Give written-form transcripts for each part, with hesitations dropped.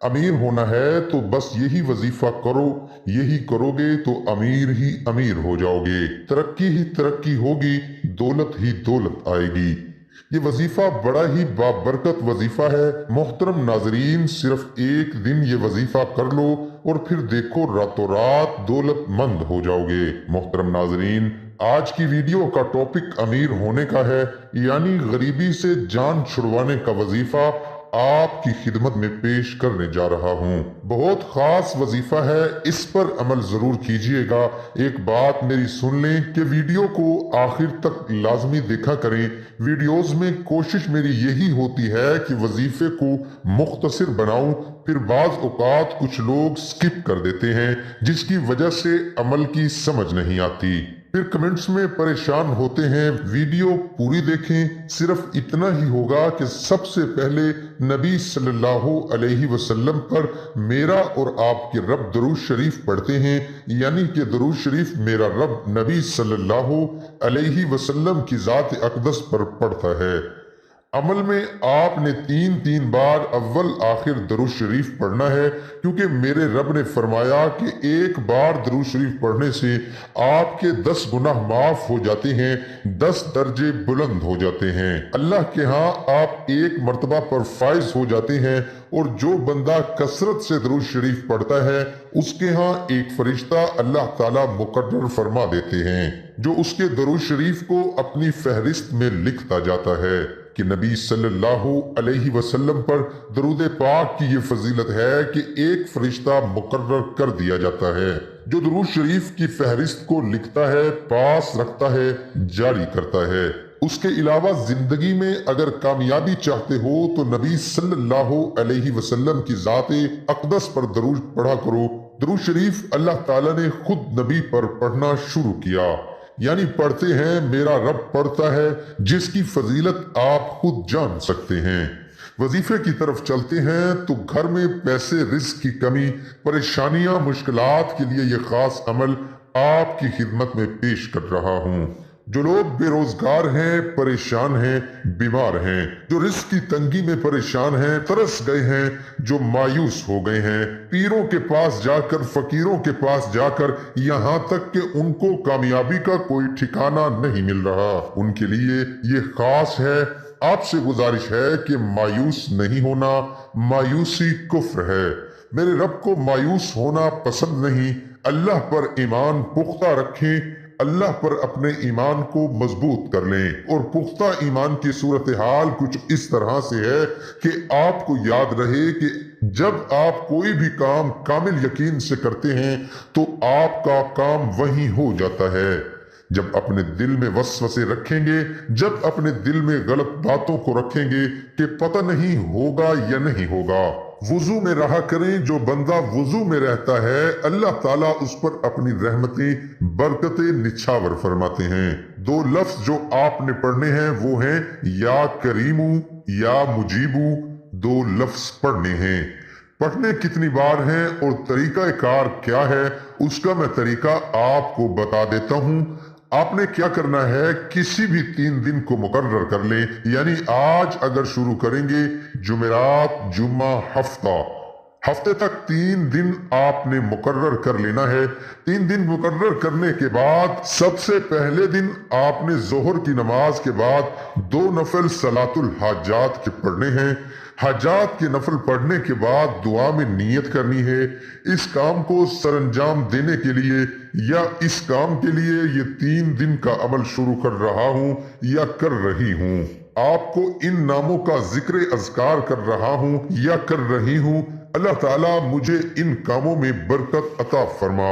امیر ہونا ہے تو بس یہی وظیفہ کرو، یہی کروگے تو امیر ہی امیر ہو جاؤ گے، ترقی ہی ترقی ہوگی، دولت ہی دولت آئے گی۔ یہ وظیفہ بڑا ہی بابرکت وظیفہ ہے۔ محترم ناظرین، صرف ایک دن یہ وظیفہ کر لو اور پھر دیکھو راتوں رات دولت مند ہو جاؤ گے۔ محترم ناظرین، آج کی ویڈیو کا ٹاپک امیر ہونے کا ہے، یعنی غریبی سے جان چھڑوانے کا وظیفہ آپ کی خدمت میں پیش کرنے جا رہا ہوں۔ بہت خاص وظیفہ ہے، اس پر عمل ضرور کیجئے گا۔ ایک بات میری سن لیں کہ ویڈیو کو آخر تک لازمی دیکھا کریں۔ ویڈیوز میں کوشش میری یہی ہوتی ہے کہ وظیفے کو مختصر بناؤں، پھر بعض اوقات کچھ لوگ سکپ کر دیتے ہیں جس کی وجہ سے عمل کی سمجھ نہیں آتی، پھر کمنٹس میں پریشان ہوتے ہیں۔ ویڈیو پوری دیکھیں، صرف اتنا ہی ہوگا کہ سب سے پہلے نبی صلی اللہ علیہ وسلم پر میرا اور آپ کے رب درود شریف پڑھتے ہیں، یعنی کہ درود شریف میرا رب نبی صلی اللہ علیہ وسلم کی ذات اقدس پر پڑھتا ہے۔ عمل میں آپ نے تین بار اول آخر درود شریف پڑھنا ہے، کیونکہ میرے رب نے فرمایا کہ ایک بار درود شریف پڑھنے سے آپ کے 10 گناہ معاف ہو جاتے ہیں، 10 درجے بلند ہو جاتے ہیں۔ اللہ کے ہاں آپ ایک مرتبہ پر فائز ہو جاتے ہیں، اور جو بندہ کثرت سے درود شریف پڑھتا ہے اس کے ہاں ایک فرشتہ اللہ تعالیٰ مقرر فرما دیتے ہیں جو اس کے درود شریف کو اپنی فہرست میں لکھتا جاتا ہے کہ نبی صلی اللہ علیہ وسلم پر درود پاک کی یہ فضیلت ہے کہ ایک فرشتہ مقرر کر دیا جاتا ہے جو درود شریف کی فہرست کو لکھتا ہے، پاس رکھتا ہے، جاری کرتا ہے۔ اس کے علاوہ زندگی میں اگر کامیابی چاہتے ہو تو نبی صلی اللہ علیہ وسلم کی ذات اقدس پر درود پڑھا کرو۔ درود شریف اللہ تعالیٰ نے خود نبی پر پڑھنا شروع کیا، یعنی پڑھتے ہیں میرا رب پڑھتا ہے، جس کی فضیلت آپ خود جان سکتے ہیں۔ وظیفے کی طرف چلتے ہیں تو گھر میں پیسے رزق کی کمی، پریشانیاں، مشکلات کے لیے یہ خاص عمل آپ کی خدمت میں پیش کر رہا ہوں۔ جو لوگ بے روزگار ہیں، پریشان ہیں، بیمار ہیں، جو رزق کی تنگی میں پریشان ہیں، ترس گئے ہیں، جو مایوس ہو گئے ہیں، پیروں کے پاس جا کر، فقیروں کے پاس جا کر، یہاں تک کہ ان کو کامیابی کا کوئی ٹھکانہ نہیں مل رہا، ان کے لیے یہ خاص ہے۔ آپ سے گزارش ہے کہ مایوس نہیں ہونا، مایوسی کفر ہے۔ میرے رب کو مایوس ہونا پسند نہیں۔ اللہ پر ایمان پختہ رکھیں، اللہ پر اپنے ایمان کو مضبوط کر لیں، اور پختہ ایمان کی صورتحال کچھ اس طرح سے ہے کہ آپ کو یاد رہے کہ جب آپ کوئی بھی کام کامل یقین سے کرتے ہیں تو آپ کا کام وہیں ہو جاتا ہے۔ جب اپنے دل میں وسوسے رکھیں گے، جب اپنے دل میں غلط باتوں کو رکھیں گے کہ پتہ نہیں ہوگا یا نہیں ہوگا، وضو میں رہا کریں۔ جو بندہ وضو میں رہتا ہے اللہ تعالیٰ اس پر اپنی رحمتیں، برکتیں نچھاور فرماتے ہیں۔ 2 لفظ جو آپ نے پڑھنے ہیں وہ ہیں یا کریمو یا مجیبو، 2 لفظ پڑھنے ہیں۔ پڑھنے کتنی بار ہیں اور طریقہ کار کیا ہے، اس کا میں طریقہ آپ کو بتا دیتا ہوں۔ آپ نے کیا کرنا ہے، کسی بھی 3 دن کو مقرر کر لیں، یعنی آج اگر شروع کریں گے جمعرات، جمعہ، ہفتے تک 3 دن آپ نے مقرر کر لینا ہے۔ 3 دن مقرر کرنے کے بعد سب سے پہلے دن آپ نے ظہر کی نماز کے بعد 2 نفل صلاۃ الحاجات کے پڑھنے ہیں۔ حاجات کے نفل پڑھنے کے بعد دعا میں نیت کرنی ہے۔ اس کام کو سر انجام دینے کے لیے یا اس کام کے لیے یہ 3 دن کا عمل شروع کر رہا ہوں یا کر رہی ہوں۔ آپ کو ان ناموں کا ذکر اذکار کر رہا ہوں یا کر رہی ہوں۔ اللہ تعالیٰ مجھے ان کاموں میں برکت عطا فرما۔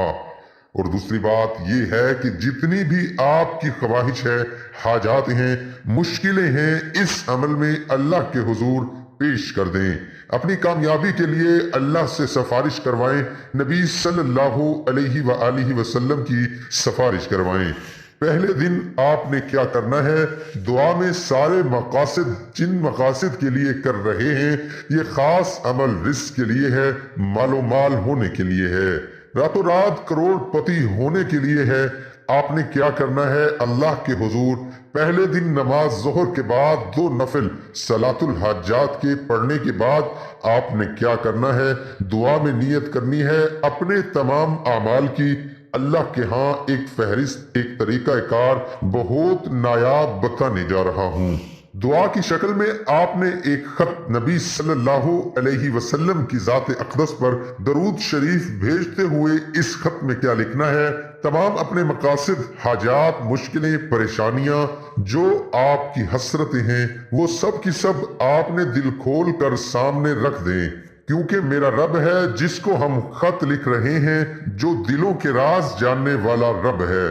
اور دوسری بات یہ ہے کہ جتنی بھی آپ کی خواہش ہے، حاجات ہیں، مشکلیں ہیں، اس عمل میں اللہ کے حضور پیش کر دیں۔ اپنی کامیابی کے لیے اللہ سے سفارش کروائیں، نبی صلی اللہ علیہ وآلہ وسلم کی سفارش کروائیں۔ پہلے دن آپ نے کیا کرنا ہے، دعا میں سارے مقاصد جن مقاصد کے لیے کر رہے ہیں، یہ خاص عمل رزق کے لیے ہے، مال و مال ہونے کے لیے ہے، راتوں رات کروڑ پتی ہونے کے لیے ہے، آپ نے کیا کرنا ہے؟ اللہ کے حضور پہلے دن نماز ظہر کے بعد 2 نفل صلاۃ الحاجات کے پڑھنے کے بعد آپ نے کیا کرنا ہے؟ دعا میں نیت کرنی ہے اپنے تمام اعمال کی۔ اللہ کے ہاں ایک فہرست، ایک طریقہ کار بہت نایاب بتانے جا رہا ہوں۔ دعا کی شکل میں آپ نے ایک خط نبی صلی اللہ علیہ وسلم کی ذات اقدس پر درود شریف بھیجتے ہوئے اس خط میں کیا لکھنا ہے؟ تمام اپنے مقاصد، حاجات، مشکلیں، پریشانیاں جو آپ کی حسرتیں ہیں وہ سب کی سب آپ نے دل کھول کر سامنے رکھ دیں، کیونکہ میرا رب ہے جس کو ہم خط لکھ رہے ہیں جو دلوں کے راز جاننے والا رب ہے،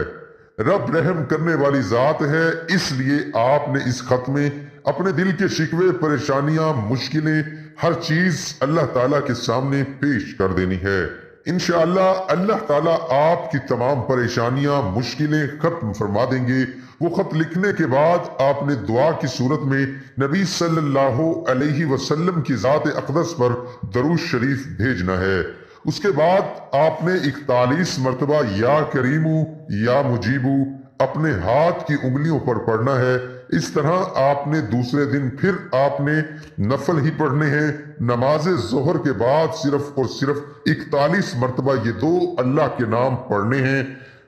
رب رحم کرنے والی ذات ہے۔ اس لیے آپ نے اس خط میں اپنے دل کے شکوے، پریشانیاں، مشکلیں، ہر چیز اللہ تعالیٰ کے سامنے پیش کر دینی ہے۔ انشاءاللہ اللہ تعالیٰ آپ کی تمام پریشانیاں، مشکلیں ختم فرما دیں گے۔ وہ خط لکھنے کے بعد آپ نے دعا کی صورت میں نبی صلی اللہ علیہ وسلم کی ذات اقدس پر درود شریف بھیجنا ہے۔ اس کے بعد آپ نے 41 مرتبہ یا کریمو یا مجیبو اپنے ہاتھ کی انگلیوں پر پڑھنا ہے۔ اس طرح آپ نے دوسرے دن پھر آپ نے نفل ہی پڑھنے ہیں۔ نماز ظہر کے بعد صرف اور صرف 41 مرتبہ یہ 2 اللہ کے نام پڑھنے ہیں،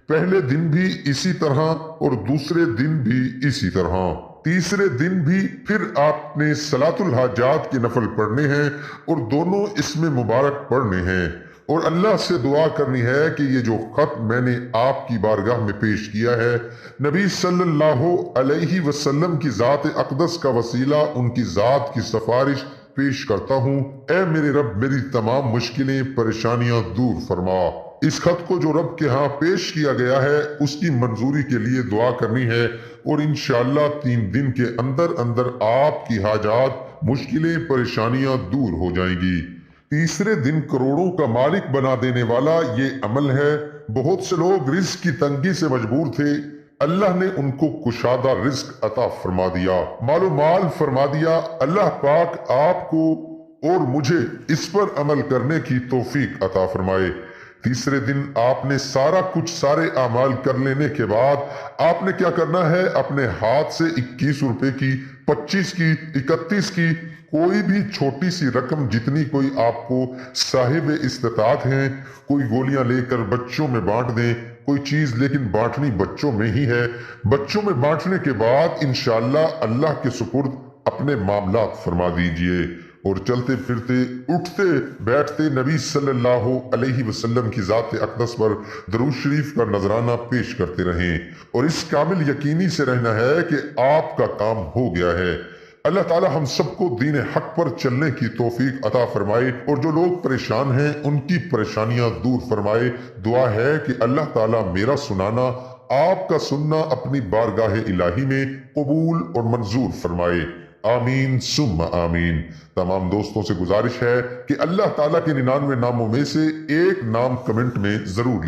پہلے دن بھی اسی طرح اور دوسرے دن بھی اسی طرح۔ تیسرے دن بھی پھر آپ نے صلاۃ الحاجات کے نفل پڑھنے ہیں اور دونوں اس میں مبارک پڑھنے ہیں، اور اللہ سے دعا کرنی ہے کہ یہ جو خط میں نے آپ کی بارگاہ میں پیش کیا ہے، نبی صلی اللہ علیہ وسلم کی ذات اقدس کا وسیلہ ان کی ذات کی سفارش پیش کرتا ہوں، اے میرے رب میری تمام مشکلیں، پریشانیاں دور فرما۔ اس خط کو جو رب کے ہاں پیش کیا گیا ہے اس کی منظوری کے لیے دعا کرنی ہے، اور انشاءاللہ 3 دن کے اندر اندر آپ کی حاجات، مشکلیں، پریشانیاں دور ہو جائیں گی۔ تیسرے دن کروڑوں کا مالک بنا دینے والا یہ عمل ہے۔ بہت سے لوگ رزق کی تنگی سے مجبور تھے، اللہ نے ان کو کشادہ رزق عطا فرما دیا، مال و مال فرما دیا۔ اللہ پاک آپ کو اور مجھے اس پر عمل کرنے کی توفیق عطا فرمائے۔ تیسرے دن آپ نے سارا کچھ، سارے اعمال کر لینے کے بعد آپ نے کیا کرنا ہے؟ اپنے ہاتھ سے 21 روپے کی، 25 کی، 31 کی، کوئی بھی چھوٹی سی رقم جتنی کوئی آپ کو صاحب استطاعت ہیں، کوئی گولیاں لے کر بچوں میں بانٹ دیں، کوئی چیز، لیکن بانٹنی بچوں میں ہی ہے۔ بچوں میں بانٹنے کے بعد انشاءاللہ اللہ کے سپرد اپنے معاملات فرما دیجئے، اور چلتے پھرتے، اٹھتے بیٹھتے نبی صلی اللہ علیہ وسلم کی ذات اقدس پر درود شریف کا نذرانہ پیش کرتے رہیں، اور اس کامل یقینی سے رہنا ہے کہ آپ کا کام ہو گیا ہے۔ اللہ تعالی ہم سب کو دین حق پر چلنے کی توفیق عطا فرمائے، اور جو لوگ پریشان ہیں ان کی پریشانیاں دور فرمائے۔ دعا ہے کہ اللہ تعالی میرا سنانا، آپ کا سننا اپنی بارگاہ الہی میں قبول اور منظور فرمائے۔ آمین ثم آمین۔ تمام دوستوں سے گزارش ہے کہ اللہ تعالیٰ کے 99 ناموں میں سے ایک نام کمنٹ میں ضرور